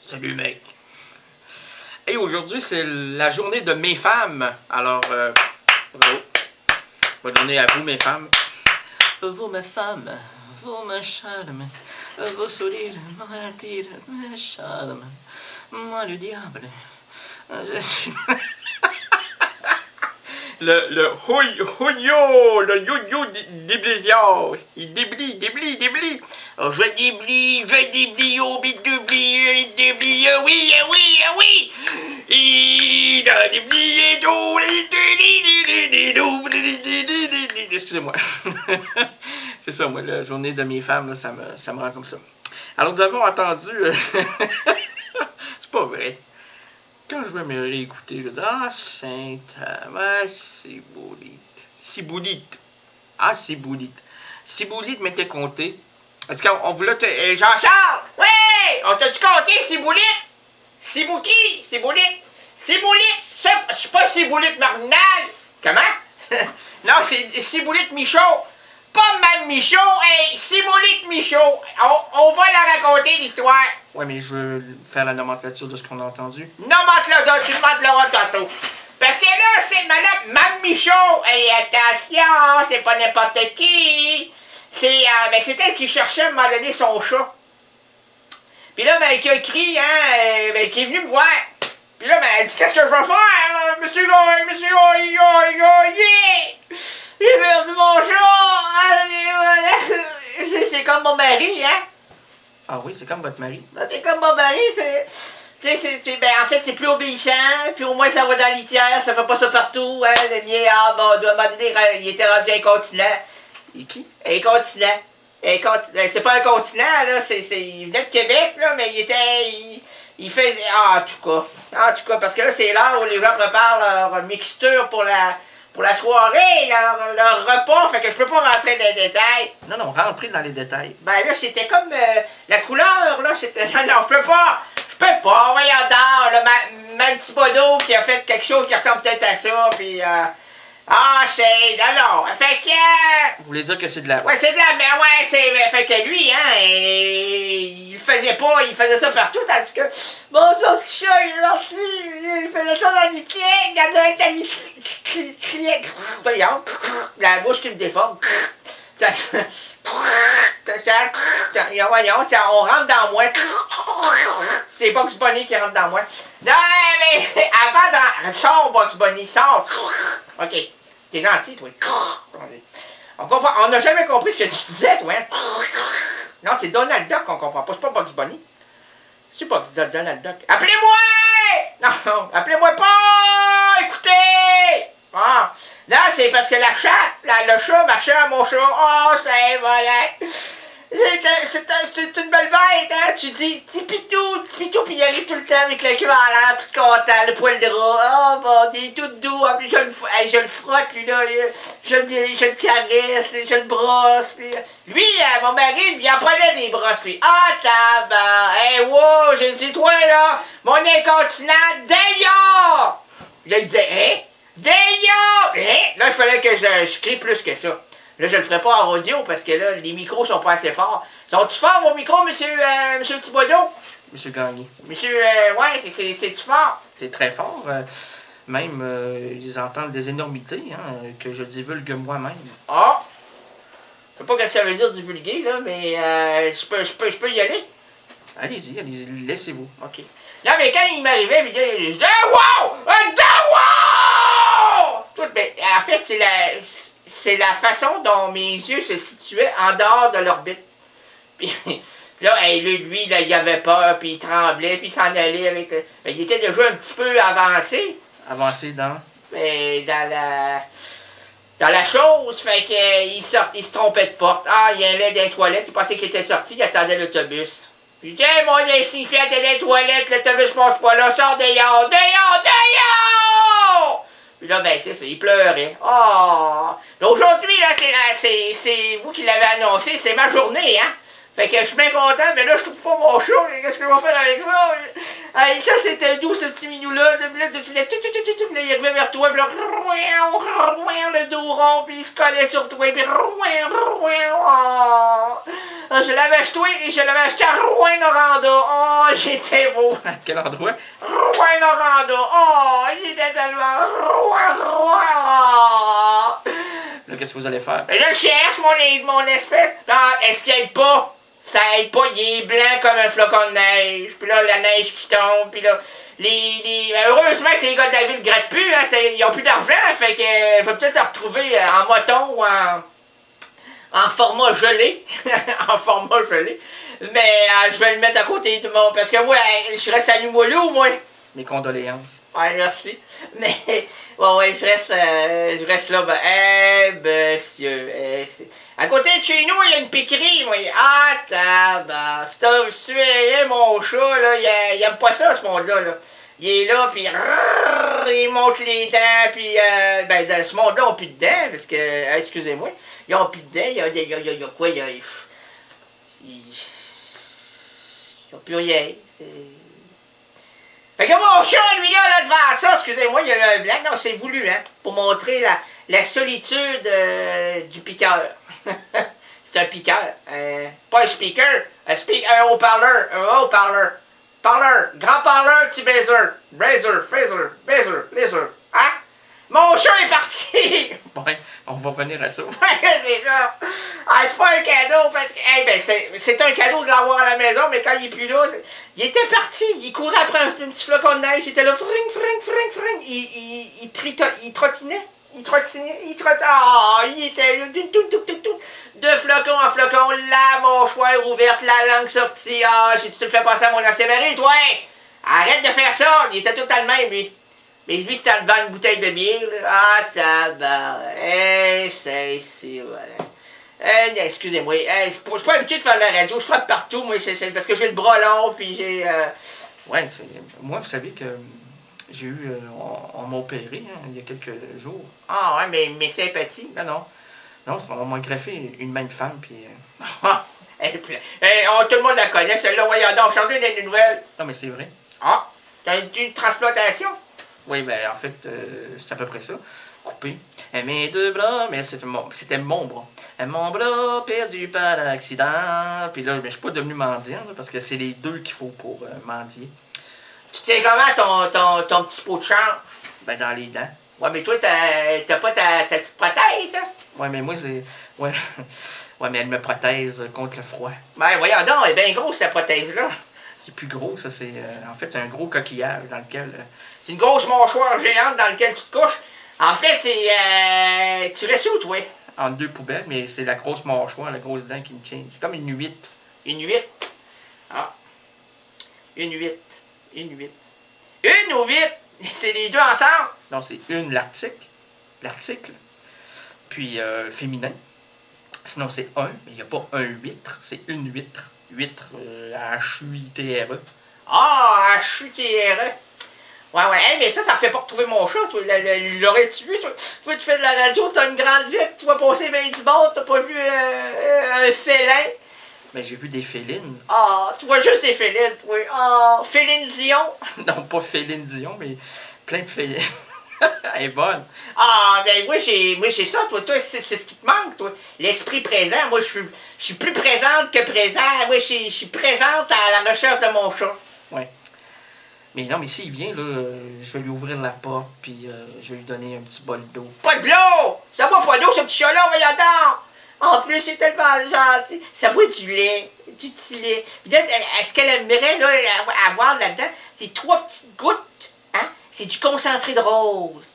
Salut mec. Et aujourd'hui, c'est la journée de mes femmes. Alors, bravo. Bonne journée à vous, mes femmes. Vous, mes femmes, vous, mes charmes, vous sourires, m'attirent, mes charmes. Moi, le diable, je suis... Le houillot, le yo-yo déblésios. Il déblie. Oh, je déblie, oh, bit déblie, oui. Il a déblié, excusez-moi. C'est ça, moi, la journée de mes femmes, là, ça me rend comme ça. Alors, nous avons entendu... C'est pas vrai. Quand je vais me réécouter, je vais dire « Ah, sainte, Ciboulite. Ah, Ciboulite. Ciboulite m'était compté. Est-ce qu'on voulait te... Jean-Charles! Oui! On t'a-tu compté, Ciboulite? Cibouki? Ciboulite? C'est pas Ciboulite Marginal. Comment? Non, c'est Ciboulite Michaud. Pas Mme Michaud, et Ciboulite Michaud. On va la raconter, l'histoire. Ouais, mais je veux faire la nomenclature de ce qu'on a entendu. Nomenclature, tu demandes tantôt. Parce que là, c'est Mme Michaud. Et attention, c'est pas n'importe qui. C'est elle qui cherchait à un moment donné son chat. Puis là, qui a écrit, qui est venu me voir. Puis là, elle dit, qu'est-ce que je vais faire, monsieur j'ai perdu mon chat! C'est comme mon mari, hein? Ah oui, c'est comme votre mari? C'est comme mon mari, en fait, c'est plus obéissant, puis au moins ça va dans la litière, ça fait pas ça partout, hein? Le mien, doit demander, il était rendu incontinent. Et qui? Incontinent. C'est pas un continent, là, il venait de Québec, là, mais il faisait... En tout cas, parce que là, c'est l'heure où les gens préparent leur mixture pour la soirée, leur repas, fait que je peux pas rentrer dans les détails. Non, rentrer dans les détails. Ben là, c'était comme la couleur, là, c'était... Non, je peux pas, voyons donc, là, ma petit Bodo qui a fait quelque chose qui ressemble peut-être à ça, puis... non, fait que... Vous voulez dire que c'est de la... Ouais, c'est de la... Mais ouais, fait que lui, il faisait ça partout, tandis que... Mon petit chat, il est sorti, il faisait ça dans l'IKEA, il y en a un dans l'IKEA, voyons, la bouche qui me déforme. Voyons, on rentre dans moi. C'est Bugs Bunny qui rentre dans moi. Non, mais avant, sors Bugs Bunny, sors. OK. T'es gentil, toi. On n'a jamais compris ce que tu disais, toi. Non, c'est Donald Duck qu'on comprend pas. C'est pas Bugs Bunny. C'est pas Donald Duck. Appelez-moi! Non, appelez-moi pas! Écoutez! Ah. Là, c'est parce que le chat, mon chat. Oh, c'est voilà. C'est une belle bête, hein? Tu dis, petit pitou, puis il arrive tout le temps avec le cul en l'air, tout content, le poil de rat. Oh, bon, il est tout doux. En plus, je le frotte, lui, là. Je le caresse, je le brosse. Puis, lui, mon mari, il en prenait des brosses, lui. Ah, tabac. Wow, j'ai dit, toi, là, mon incontinent, d'ailleurs! Là, il disait, hein? D'ailleurs! Hein? Là, il fallait que je crie plus que ça. Là, je le ferai pas en audio parce que là, les micros sont pas assez forts. Sont-tu forts, vos micros, monsieur Thibodeau? Monsieur Gagné. Monsieur, ouais, c'est-tu fort? C'est très fort. Même, ils entendent des énormités, hein, que je divulgue moi-même. Ah! Je sais pas ce que ça veut dire divulguer, là, mais je peux y aller? Allez-y, laissez-vous. OK. Non, mais quand il m'arrivait, il disait, wow! En fait, c'est la façon dont mes yeux se situaient en dehors de l'orbite. Puis là, lui, là, il avait peur, puis il tremblait, puis il s'en allait avec... il était déjà un petit peu avancé. Avancé dans? Mais dans la chose, fait qu'il il se trompait de porte. Ah, il allait dans les toilettes, il pensait qu'il était sorti, il attendait l'autobus. J'ai dit, hey, mon insignifiant, t'es dans les toilettes, l'autobus passe pas là, sors dehors! Puis là, ben, c'est ça, il pleurait. Oh! Aujourd'hui, là, c'est vous qui l'avez annoncé, c'est ma journée, hein? Fait que je suis bien content, mais là, je trouve pas mon chat, qu'est-ce que je vais faire avec ça? Ça, c'était doux, ce petit minou-là. Là, il arrivait vers toi, puis là, le dos rond, puis il se collait sur toi, puis Rouen, Rouen, oh. Je l'avais acheté à Rouen-Noranda. Oh, j'étais beau. À quel endroit? Rouen-Noranda. Oh, j'étais tellement Rouen. Oh. Là, qu'est-ce que vous allez faire? Mais là, je cherche mon espèce. Ah, est-ce qu'il aide pas? Ça aide pas, il est blanc comme un flocon de neige. Puis là, la neige qui tombe, puis là... heureusement que les gars de la ville grattent plus, hein, ils ont plus d'argent, fait que faut peut-être le retrouver en moton ou en format gelé. En format gelé. Mais je vais le mettre à côté de mon... Parce que moi, je reste à Limoilou, moi. Mes condoléances. Ouais, merci. Mais, ouais, je reste là, monsieur, à côté de chez nous, il y a une piquerie, moi. Ah, c'est mon chat, là, il aime pas ça, ce monde-là, là. Il est là, puis il monte les dents, puis, dans ce monde-là, ils ont plus de dents, parce que, excusez-moi, ils ont plus de dents, il y a quoi, ils ont plus rien. Fait que mon chat, lui, là, devant ça, excusez-moi, il y a un blanc, non, c'est voulu, hein, pour montrer la solitude du piqueur. C'est un piqueur, pas un speaker, un haut-parleur, parleur, grand parleur, petit baiser, baiser, hein? Mon chat est parti! Ouais, on va revenir à ça. Ouais, c'est ça. Ah, c'est pas un cadeau, parce que, c'est un cadeau de l'avoir à la maison, mais quand il est plus là, il était parti, il courait après un petit flocon de neige, il était là, fring, il trottinait. Ah, il était là, de flocon en flocon, la mâchoire ouverte, la langue sortie. Ah, j'ai dit, tu le fais passer à mon ancien toi! Arrête de faire ça! Il était tout le même, lui. Mais lui, c'était en devant une bouteille de bière, là. Ah, tabarnak. C'est voilà. Excusez-moi. Je suis pas habitué de faire de la radio. Je frappe partout, moi. C'est parce que j'ai le bras long, puis j'ai... Ouais, moi, vous savez que j'ai eu... on m'a opéré, hein, il y a quelques jours. Ah, ouais, mais mes sympathies. Non, on m'a greffé une main de femme, puis... tout le monde la connaît, celle-là. Voyons donc, changer des nouvelles. Non, mais c'est vrai. Ah, t'as une transplantation? Oui, en fait, c'est à peu près ça. Coupé. Mes deux bras, mais c'était mon bras. Mon bras perdu par l'accident. Puis là, je suis pas devenu mendiant, là, parce que c'est les deux qu'il faut pour mendier. Tu tiens comment ton petit pot de change? Dans les dents. Ouais, mais toi, t'as pas ta petite prothèse, hein? Ouais, mais moi, c'est... Ouais. Ouais, mais elle me prothèse contre le froid. Ben, voyons donc, elle est bien grosse, cette prothèse-là. C'est plus gros, ça, c'est... en fait, c'est un gros coquillage dans lequel... C'est une grosse mâchoire géante dans laquelle tu te couches. En fait, c'est... tu restes où, toi? Entre deux poubelles, mais c'est la grosse mâchoire, la grosse dent qui me tient. C'est comme une huître. Une huître? Ah. Une huître. Une huître. Une ou huître? C'est les deux ensemble? Non, c'est une l'article. Puis féminin. Sinon, c'est un, mais il n'y a pas un huître, c'est une huître. Huître, H-U-I-T-R-E. Ah, H-U-T-R-E. Ouais. Hey, mais ça fait pas retrouver mon chat, toi. L'aurais-tu vu, toi? Toi, tu fais de la radio, t'as une grande vitre, tu vas passer bien du bord, t'as pas vu un félin? Mais j'ai vu des félines. Ah, tu vois juste des félines, toi. Ah, Féline Dion. Non, pas Féline Dion, mais plein de félines. Elle est bonne. Ah, ben moi j'ai ça, toi c'est ce qui te manque, toi. L'esprit présent, moi je suis plus présente que présent. Moi je suis présente à la recherche de mon chat. Ouais. Mais non, mais s'il vient, là, je vais lui ouvrir la porte, puis je vais lui donner un petit bol d'eau. Pas de l'eau! Ça boit pas d'eau, ce petit chat-là, voyons donc! En plus, c'est tellement gentil. Ça boit du lait, du petit lait. Puis là, ce qu'elle aimerait là, avoir là-dedans, c'est 3 petites gouttes. Hein? C'est du concentré de rose.